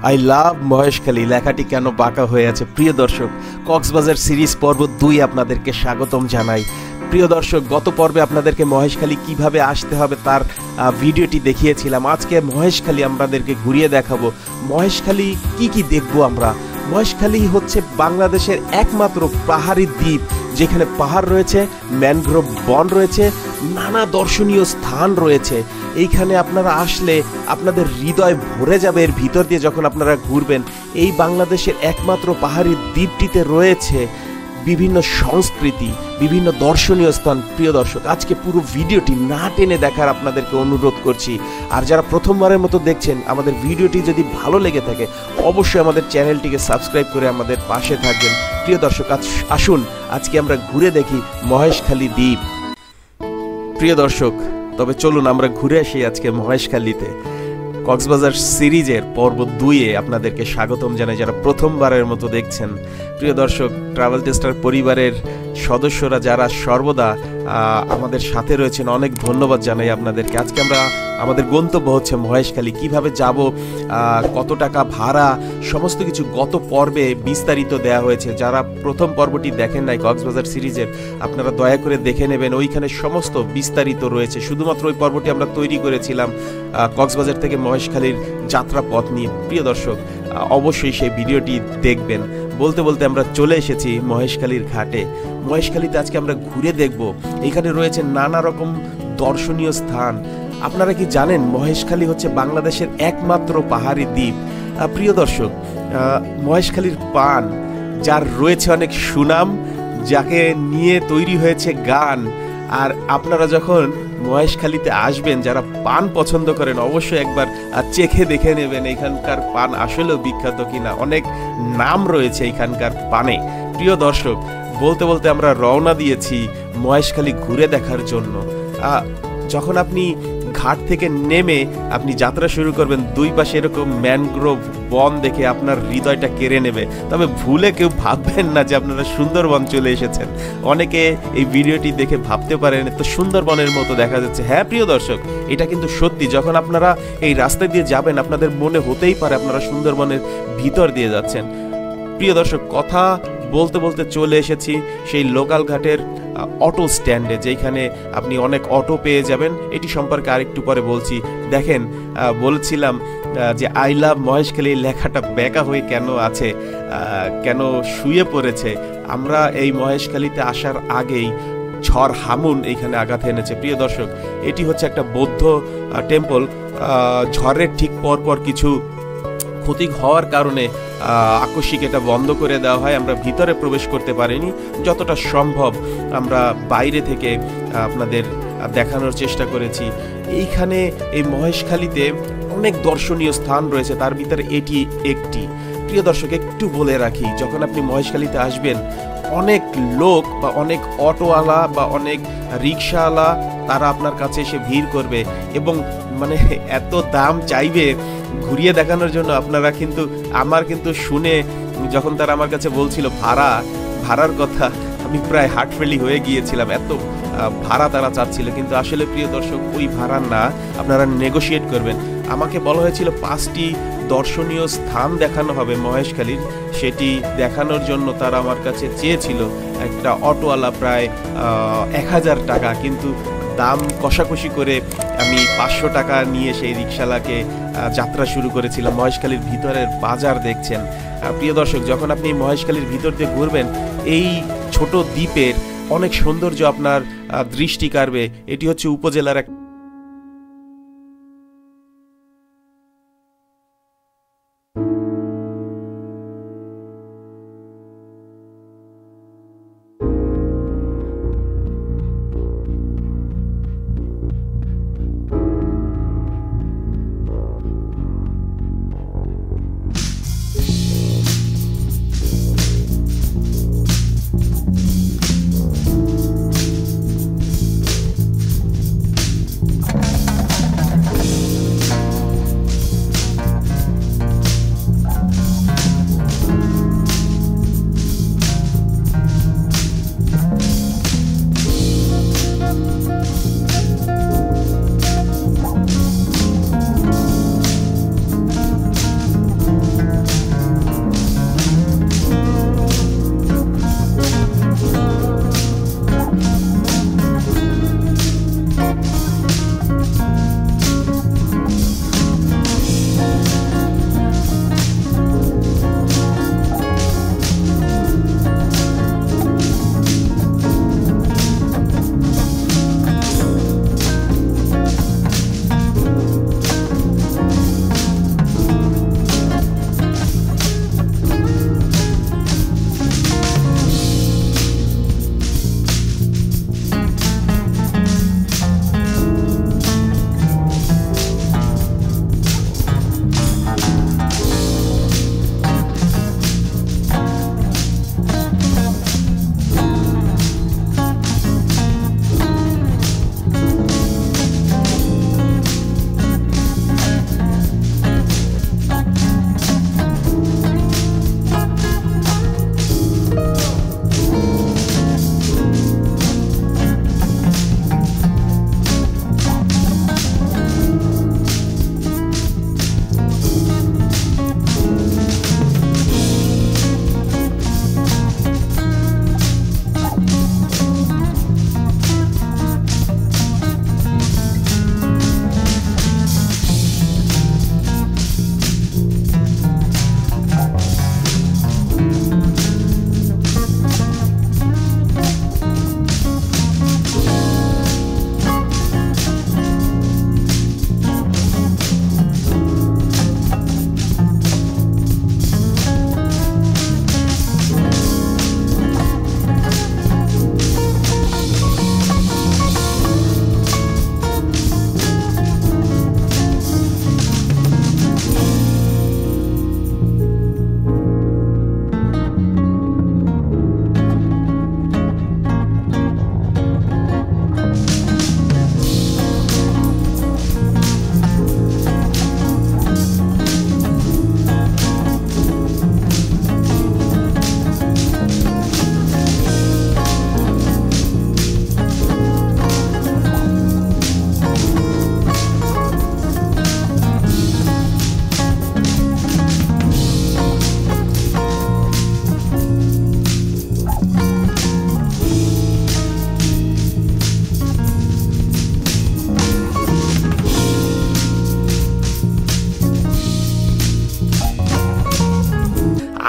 I love Maheshkhali লেখাটি কেন বাঁকা হয়ে আছে? প্রিয় দর্শক, কক্সবাজার সিরিজ পর্ব 2 আপনাদেরকে স্বাগতম জানাই। প্রিয় দর্শক, গত পর্বে আপনাদেরকে মহেশখালী কিভাবে আসতে হবে তার ভিডিওটি দেখিয়েছিলাম। আজকে মহেশখালী আপনাদেরকে ঘুরিয়ে দেখাবো। মহেশখালী কি দেখবো আমরা? মহেশখালী হচ্ছে বাংলাদেশের একমাত্র পাহাড়ি দ্বীপ, যেখানে পাহাড় রয়েছে, ম্যানগ্রোভ বন রয়েছে, নানা দর্শনীয় স্থান রয়েছে। এইখানে আপনারা আসলে আপনাদের হৃদয় ভরে যাবে এর ভিতর দিয়ে যখন আপনারা ঘুরবেন। এই বাংলাদেশের একমাত্র পাহাড়ি দ্বীপটিতে রয়েছে বিভিন্ন সংস্কৃতি, বিভিন্ন দর্শনীয় স্থান। প্রিয় দর্শক, আজকে পুরো ভিডিওটি না টেনে দেখার আপনাদেরকে অনুরোধ করছি। আর যারা প্রথমবারের মতো দেখছেন, আমাদের ভিডিওটি যদি ভালো লেগে থাকে অবশ্যই আমাদের চ্যানেলটিকে সাবস্ক্রাইব করে আমাদের পাশে থাকবেন। প্রিয় দর্শক, আসুন আজকে আমরা ঘুরে দেখি মহেশখালী দ্বীপ। প্রিয় দর্শক, তবে চলুন আমরা ঘুরে আসি আজকে মহেশখালীতে। কক্সবাজার সিরিজের পর্ব 2-এ আপনাদেরকে স্বাগতম জানাই যারা প্রথমবারের মতো দেখছেন। প্রিয় দর্শক, ট্রাভেল টেস্টার পরিবারের সদস্যরা যারা সর্বদা আমাদের সাথে রয়েছেন, অনেক ধন্যবাদ জানাই আপনাদেরকে। আজকে আমাদের গন্তব্য হচ্ছে মহেশখালী। কিভাবে যাব, কত টাকা ভাড়া, সমস্ত কিছু গত পর্বে বিস্তারিত দেওয়া হয়েছে। যারা প্রথম পর্বটি দেখেন নাই কক্সবাজার সিরিজের, আপনারা দয়া করে দেখে নেবেন। ওইখানে সমস্ত বিস্তারিত রয়েছে। শুধুমাত্র ওই পর্বটি আমরা তৈরি করেছিলাম কক্সবাজার থেকে মহেশখালীর যাত্রা পথ নিয়ে। প্রিয় দর্শক, অবশ্যই সেই ভিডিওটি দেখবেন। বলতে বলতে আমরা চলে এসেছি মহেশখালীর ঘাটে। মহেশখালীতে আজকে আমরা ঘুরে দেখব। এখানে রয়েছে নানা রকম দর্শনীয় স্থান। আপনারা কি জানেন মহেশখালী হচ্ছে বাংলাদেশের একমাত্র পাহাড়ি দ্বীপ? প্রিয় দর্শক, মহেশখালীর পান, যার রয়েছে অনেক সুনাম, যাকে নিয়ে তৈরি হয়েছে গান। আর আপনারা যখন মহেশখালীতে আসবেন, যারা পান পছন্দ করেন অবশ্যই একবার চেখে দেখে নেবেন এখানকার পান আসলেও বিখ্যাত কিনা। অনেক নাম রয়েছে এখানকার পানে। প্রিয় দর্শক, বলতে বলতে আমরা রওনা দিয়েছি মহেশখালী ঘুরে দেখার জন্য। যখন আপনি ঘাট থেকে নেমে আপনি যাত্রা শুরু করবেন, দুই পাশে এরকম ম্যানগ্রোভ বন দেখে আপনার হৃদয়টা কেড়ে নেবে। তবে ভুলে কেউ ভাববেন না যে আপনারা সুন্দরবন চলে এসেছেন। অনেকে এই ভিডিওটি দেখে ভাবতে পারেন তো সুন্দরবনের মতো দেখা যাচ্ছে। হ্যাঁ প্রিয় দর্শক, এটা কিন্তু সত্যি। যখন আপনারা এই রাস্তা দিয়ে যাবেন, আপনাদের মনে হতেই পারে আপনারা সুন্দরবনের ভিতর দিয়ে যাচ্ছেন। প্রিয় দর্শক, কথা বলতে বলতে চলে এসেছি সেই লোকাল ঘাটের অটো স্ট্যান্ডে, যেখানে আপনি অনেক অটো পেয়ে যাবেন। এটি সম্পর্কে আরেকটু পরে বলছি। দেখেন, বলছিলাম যে আই লাভ মহেশখালী লেখাটা বেঁকা হয়ে কেন আছে, কেন শুয়ে পড়েছে। আমরা এই মহেশখালীতে আসার আগেই ঝড় হামুন এইখানে আঘাত এনেছে। প্রিয় দর্শক, এটি হচ্ছে একটা বৌদ্ধ টেম্পল। ঝড়ের ঠিক পরপর কিছু ক্ষতি হওয়ার কারণে আকস্মিক এটা বন্ধ করে দেওয়া হয়। আমরা ভিতরে প্রবেশ করতে পারিনি। যতটা সম্ভব আমরা বাইরে থেকে আপনাদের দেখানোর চেষ্টা করেছি। এইখানে এই মহেশখালীতে অনেক দর্শনীয় স্থান রয়েছে, তার ভিতরে এটি একটি। প্রিয় দর্শক, একটু বলে রাখি, যখন আপনি মহেশখালীতে আসবেন, অনেক লোক বা অনেক অটোওয়ালা বা অনেক রিক্সাওয়ালা তারা আপনার কাছে এসে ভিড় করবে এবং মানে এত দাম চাইবে ঘুরিয়ে দেখানোর জন্য। আপনারা কিন্তু আমার কিন্তু শুনে যখন তারা আমার কাছে বলছিল ভাড়ার কথা, আমি প্রায় হার্টফেলি হয়ে গিয়েছিলাম। এত ভাড়া তারা চাচ্ছিল, কিন্তু আসলে প্রিয় দর্শক ওই ভাড়া না, আপনারা নেগোশিয়েট করবেন। আমাকে বলা হয়েছিল 5টি দর্শনীয় স্থান দেখানো হবে মহেশখালীর। সেটি দেখানোর জন্য তারা আমার কাছে চেয়েছিল একটা অটোওয়ালা প্রায় 1000 টাকা, কিন্তু দাম কষাকষি করে আমি 500 টাকা নিয়ে সেই রিক্সাওয়ালাকে যাত্রা শুরু করেছিলাম। মহেশখালীর ভিতরের বাজার দেখছেন। প্রিয় দর্শক, যখন আপনি মহেশখালীর ভিতর দিয়ে ঘুরবেন, এই ছোট দ্বীপের অনেক সৌন্দর্য আপনার দৃষ্টি কাড়বে। এটি হচ্ছে উপজেলার এক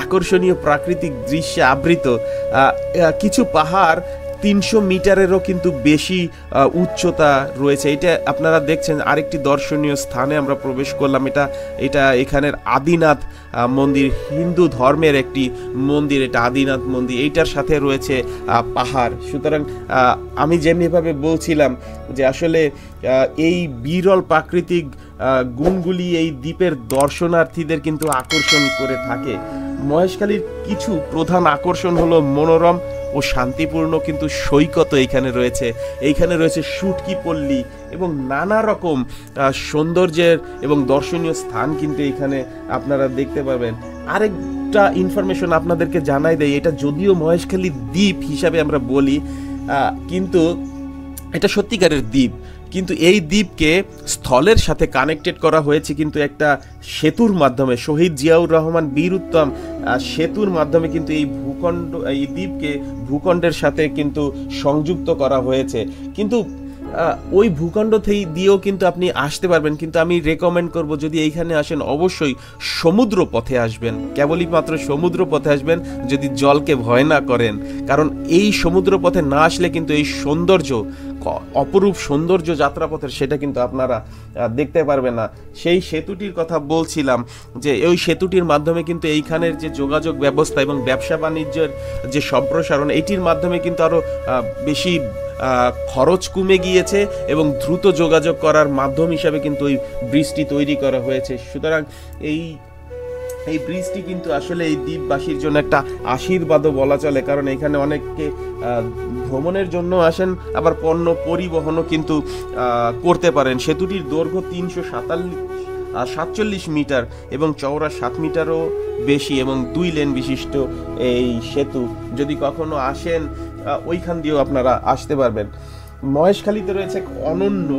আকর্ষণীয় প্রাকৃতিক দৃশ্যে আবৃত। কিছু পাহাড় 300 মিটারেরও কিন্তু বেশি উচ্চতা রয়েছে। এটা আপনারা দেখছেন আরেকটি দর্শনীয় স্থানে আমরা প্রবেশ করলাম। এটা এখানের আদিনাথ মন্দির, হিন্দু ধর্মের একটি মন্দির, এটা আদিনাথ মন্দির, এইটার সাথে রয়েছে পাহাড়। সুতরাং আমি যেমনিভাবে বলছিলাম যে আসলে এই বিরল প্রাকৃতিক গুণগুলি এই দ্বীপের দর্শনার্থীদের কিন্তু আকর্ষণ করে থাকে। মহেশখালীর কিছু প্রধান আকর্ষণ হলো মনোরম ও শান্তিপূর্ণ কিন্তু সৈকত এইখানে রয়েছে। এইখানে রয়েছে শুটকি পল্লী এবং নানা রকম সৌন্দর্যের এবং দর্শনীয় স্থান কিন্তু এখানে আপনারা দেখতে পাবেন। আরেকটা ইনফরমেশন আপনাদেরকে জানাই দেয়, এটা যদিও মহেশখালী দ্বীপ হিসাবে আমরা বলি, কিন্তু এটা সত্যিকারের দ্বীপ, কিন্তু এই দ্বীপকে স্থলের সাথে কানেক্টেড করা হয়েছে কিন্তু একটা সেতুর মাধ্যমে, শহীদ জিয়াউর রহমান বীর উত্তম সেতুর মাধ্যমে কিন্তু এই দ্বীপকে ভূখণ্ডের সাথে কিন্তু সংযুক্ত করা হয়েছে। কিন্তু ওই ভূখণ্ড দিয়েও কিন্তু আপনি আসতে পারবেন, কিন্তু আমি রেকমেন্ড করব যদি এইখানে আসেন অবশ্যই সমুদ্র পথে আসবেন, কেবলই মাত্র সমুদ্র পথে আসবেন যদি জলকে ভয় না করেন, কারণ এই সমুদ্র পথে না আসলে কিন্তু এই সৌন্দর্য, অপরূপ সৌন্দর্য যাত্রাপথের, সেটা কিন্তু আপনারা দেখতে পারবেন না। সেই সেতুটির কথা বলছিলাম যে ওই সেতুটির মাধ্যমে কিন্তু এইখানের যে যোগাযোগ ব্যবস্থা এবং ব্যবসা বাণিজ্যের যে সম্প্রসারণ, এটির মাধ্যমে কিন্তু আরও বেশি খরচ কমে গিয়েছে এবং দ্রুত যোগাযোগ করার মাধ্যম হিসাবে কিন্তু ওই ব্রিজটি তৈরি করা হয়েছে। সুতরাং এই ব্রিজটি কিন্তু আসলে এই দ্বীপবাসীর জন্য একটা আশীর্বাদও বলা চলে, কারণ এখানে অনেকে ভ্রমণের জন্য আসেন, আবার পণ্য পরিবহনও কিন্তু করতে পারেন। সেতুটির দৈর্ঘ্য 347 মিটার এবং চওড়া 7 মিটারও বেশি এবং 2 লেন বিশিষ্ট এই সেতু। যদি কখনো আসেন ওইখান দিয়েও আপনারা আসতে পারবেন। মহেশখালীতে রয়েছে এক অনন্য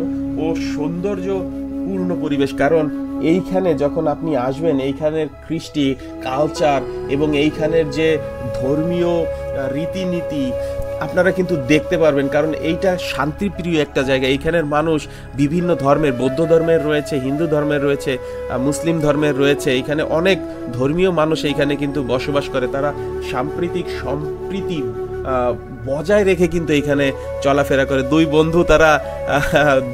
ও সৌন্দর্যপূর্ণ পরিবেশ, কারণ এইখানে যখন আপনি আসবেন এইখানের কৃষ্টি কালচার এবং এইখানের যে ধর্মীয় রীতিনীতি আপনারা কিন্তু দেখতে পারবেন, কারণ এইটা শান্তিপ্রিয় একটা জায়গা। এইখানের মানুষ বিভিন্ন ধর্মের, বৌদ্ধ ধর্মের রয়েছে, হিন্দু ধর্মের রয়েছে, মুসলিম ধর্মের রয়েছে, এইখানে অনেক ধর্মীয় মানুষ এইখানে কিন্তু বসবাস করে। তারা সাম্প্রতিক সম্প্রীতি বজায় রেখে কিন্তু এখানে চলাফেরা করে। 2 বন্ধু তারা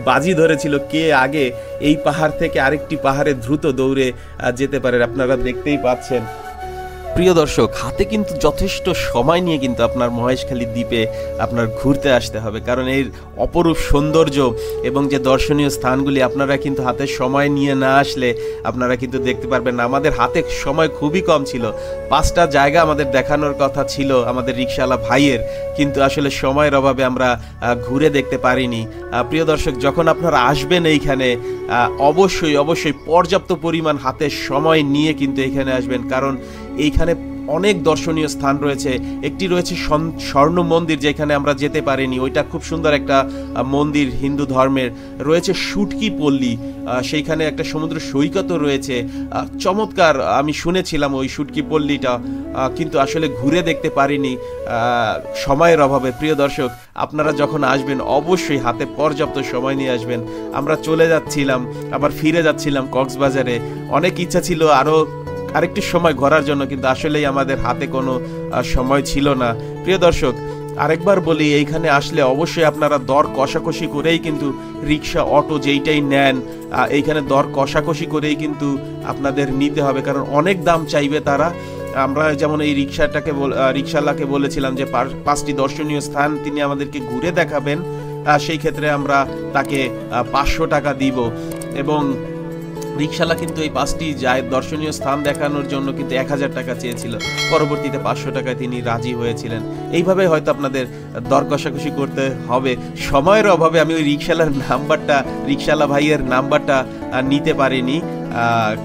বাজি ধরেছিল কে আগে এই পাহাড় থেকে আরেকটি পাহাড়ে দ্রুত দৌড়ে যেতে পারে, আপনারা দেখতেই পাচ্ছেন। প্রিয় দর্শক, হাতে কিন্তু যথেষ্ট সময় নিয়ে কিন্তু আপনার মহেশখালী দ্বীপে আপনার ঘুরতে আসতে হবে, কারণ এর অপরূপ সৌন্দর্য এবং যে দর্শনীয় স্থানগুলি আপনারা কিন্তু হাতে সময় নিয়ে না আসলে আপনারা কিন্তু দেখতে পারবেন না। আমাদের হাতে সময় খুবই কম ছিল, 5টা জায়গা আমাদের দেখানোর কথা ছিল আমাদের রিকশাওয়ালা ভাইয়ের, কিন্তু আসলে সময়ের অভাবে আমরা ঘুরে দেখতে পারিনি। প্রিয় দর্শক, যখন আপনারা আসবেন এইখানে অবশ্যই পর্যাপ্ত পরিমাণ হাতে সময় নিয়ে কিন্তু এইখানে আসবেন, কারণ এইখানে অনেক দর্শনীয় স্থান রয়েছে। একটি রয়েছে স্বর্ণ মন্দির, যেখানে আমরা যেতে পারিনি, ওইটা খুব সুন্দর একটা মন্দির হিন্দু ধর্মের। রয়েছে শুটকি পল্লী, সেইখানে একটা সমুদ্র সৈকতও রয়েছে, চমৎকার। আমি শুনেছিলাম ওই শুটকি পল্লীটা, কিন্তু আসলে ঘুরে দেখতে পারিনি সময়ের অভাবে। প্রিয় দর্শক, আপনারা যখন আসবেন অবশ্যই হাতে পর্যাপ্ত সময় নিয়ে আসবেন। আমরা চলে যাচ্ছিলাম, আবার ফিরে যাচ্ছিলাম কক্সবাজারে। অনেক ইচ্ছা ছিল আরেকটি সময় ঘোরার জন্য, কিন্তু আসলেই আমাদের হাতে কোনো সময় ছিল না। প্রিয় দর্শক, আরেকবার বলি, এইখানে আসলে অবশ্যই আপনারা দর কষাকষি করেই কিন্তু রিক্সা, অটো যেইটাই নেন, এইখানে দর কষাকষি করেই কিন্তু আপনাদের নিতে হবে, কারণ অনেক দাম চাইবে তারা। আমরা যেমন এই রিক্সাওয়ালাকে বলেছিলাম যে 5টি দর্শনীয় স্থান তিনি আমাদেরকে ঘুরে দেখাবেন, সেই ক্ষেত্রে আমরা তাকে 500 টাকা দিব, এবং রিকশালা কিন্তু এই 5টি দর্শনীয় স্থান দেখানোর জন্য কিন্তু 1000 টাকা চেয়েছিল। পরবর্তীতে 500 টাকায় তিনি রাজি হয়েছিলেন। এইভাবে হয়তো আপনাদের দর কষাকষি করতে হবে। সময়ের অভাবে আমি ওই রিকশালা ভাইয়ের নাম্বারটা নিতে পারিনি,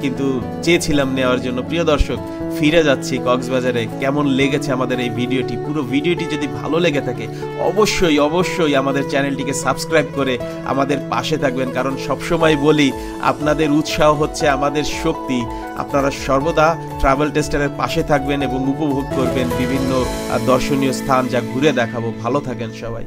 কিন্তু চেয়েছিলাম নেওয়ার জন্য। প্রিয় দর্শক, ফিরে যাচ্ছি কক্সবাজারে। কেমন লেগেছে আমাদের এই ভিডিওটি? পুরো ভিডিওটি যদি ভালো লেগে থাকে অবশ্যই আমাদের চ্যানেলটিকে সাবস্ক্রাইব করে আমাদের পাশে থাকবেন, কারণ সবসময় বলি আপনাদের উৎসাহ হচ্ছে আমাদের শক্তি। আপনারা সর্বদা ট্রাভেল টেস্টারের পাশে থাকবেন এবং উপভোগ করবেন বিভিন্ন দর্শনীয় স্থান যা ঘুরে দেখাবো। ভালো থাকেন সবাই।